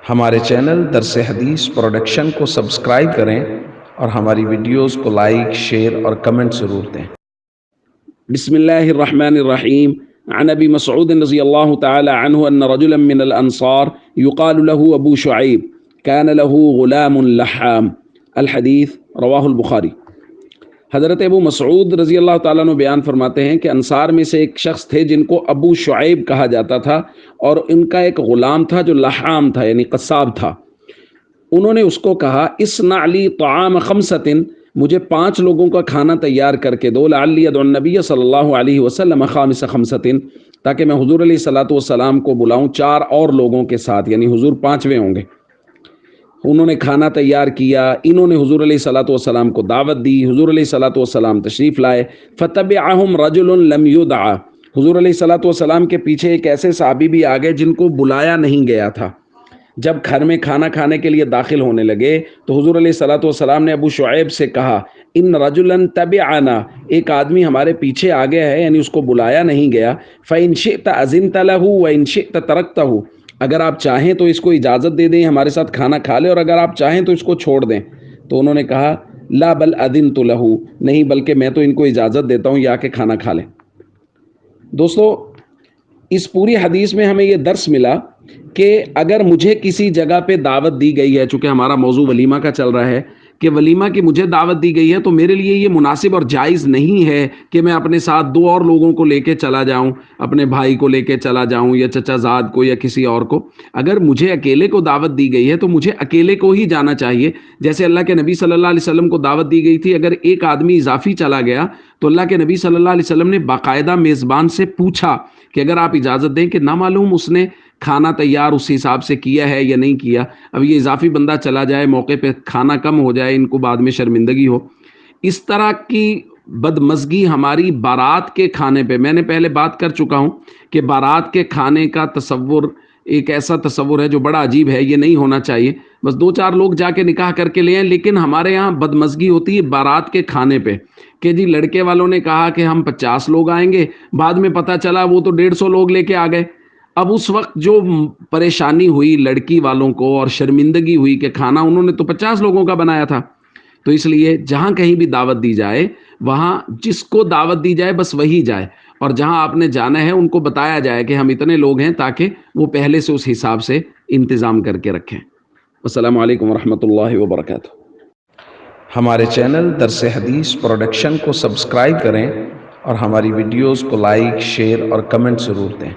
ہمارے چینل درس حدیث پروڈکشن کو سبسکرائب کریں اور ہماری ویڈیوز کو لائک، شیئر اور کمنٹ ضرور دیں۔ بسم اللہ الرحمن الرحیم عن ابی مسعود رضی اللہ تعالی عنہ ان رجلا من الانصار يقال له ابو شعیب كان له غلام لحام الحدیث رواہ البخاری۔ حضرت ابو مسعود رضی اللہ تعالیٰ عنہ بیان فرماتے ہیں کہ انصار میں سے ایک شخص تھے جن کو ابو شعیب کہا جاتا تھا، اور ان کا ایک غلام تھا جو لحام تھا یعنی قصاب تھا۔ انہوں نے اس کو کہا اصنع لی طعام خمسۃ، مجھے 5 لوگوں کا کھانا تیار کر کے دو، لعلی ادعو النبی صلی اللہ علیہ وسلم خامس خمسۃ، تاکہ میں حضور علیہ الصلوۃ والسلام کو بلاؤں 4 اور لوگوں کے ساتھ، یعنی حضور 5ویں ہوں گے۔ انہوں نے کھانا تیار کیا، انہوں نے حضور علیہ الصلوۃ والسلام کو دعوت دی، حضور علیہ الصلوۃ والسلام تشریف لائے۔ فتبعہم رجل لم یدع، حضور علیہ الصلوۃ والسلام کے پیچھے ایک ایسے صحابی بھی آ گئے جن کو بلایا نہیں گیا تھا۔ جب گھر میں کھانا کھانے کے لیے داخل ہونے لگے تو حضور علیہ الصلوۃ والسلام نے ابو شعیب سے کہا ان رجلا تبعنا، ایک آدمی ہمارے پیچھے آ گیا ہے، یعنی اس کو بلایا نہیں گیا۔ فإن شئت أذنت له وإن شئت تركته، اگر آپ چاہیں تو اس کو اجازت دے دیں ہمارے ساتھ کھانا کھا لے، اور اگر آپ چاہیں تو اس کو چھوڑ دیں۔ تو انہوں نے کہا لا بل اذنت له، نہیں بلکہ میں تو ان کو اجازت دیتا ہوں یا کہ کھانا کھا لیں۔ دوستو، اس پوری حدیث میں ہمیں یہ درس ملا کہ اگر مجھے کسی جگہ پہ دعوت دی گئی ہے، چونکہ ہمارا موضوع ولیمہ کا چل رہا ہے کہ ولیمہ کی مجھے دعوت دی گئی ہے، تو میرے لیے یہ مناسب اور جائز نہیں ہے کہ میں اپنے ساتھ 2 اور لوگوں کو لے کے چلا جاؤں، اپنے بھائی کو لے کے چلا جاؤں یا چچا زاد کو یا کسی اور کو۔ اگر مجھے اکیلے کو دعوت دی گئی ہے تو مجھے اکیلے کو ہی جانا چاہیے۔ جیسے اللہ کے نبی صلی اللہ علیہ وسلم کو دعوت دی گئی تھی، اگر ایک آدمی اضافی چلا گیا تو اللہ کے نبی صلی اللہ علیہ وسلم نے باقاعدہ میزبان سے پوچھا کہ اگر آپ اجازت دیں، کہ نہ معلوم اس نے کھانا تیار اس حساب سے کیا ہے یا نہیں کیا، اب یہ اضافی بندہ چلا جائے، موقع پہ کھانا کم ہو جائے، ان کو بعد میں شرمندگی ہو۔ اس طرح کی بدمزگی ہماری بارات کے کھانے پہ، میں نے پہلے بات کر چکا ہوں کہ بارات کے کھانے کا تصور ایک ایسا تصور ہے جو بڑا عجیب ہے، یہ نہیں ہونا چاہیے۔ بس 2-4 لوگ جا کے نکاح کر کے لے آئیں، لیکن ہمارے یہاں بدمزگی ہوتی ہے بارات کے کھانے پہ کہ جی لڑکے والوں نے کہا کہ ہم 50 لوگ آئیں گے، بعد میں پتہ چلا وہ تو 150 لوگ لے کے آ گئے۔ اب اس وقت جو پریشانی ہوئی لڑکی والوں کو اور شرمندگی ہوئی کہ کھانا انہوں نے تو 50 لوگوں کا بنایا تھا۔ تو اس لیے جہاں کہیں بھی دعوت دی جائے، وہاں جس کو دعوت دی جائے بس وہی جائے، اور جہاں آپ نے جانا ہے ان کو بتایا جائے کہ ہم اتنے لوگ ہیں، تاکہ وہ پہلے سے اس حساب سے انتظام کر کے رکھیں۔ السلام علیکم ورحمۃ اللہ وبرکاتہ۔ ہمارے چینل درس حدیث پروڈکشن کو سبسکرائب کریں اور ہماری ویڈیوز کو لائک، شیئر اور کمنٹ ضرور دیں۔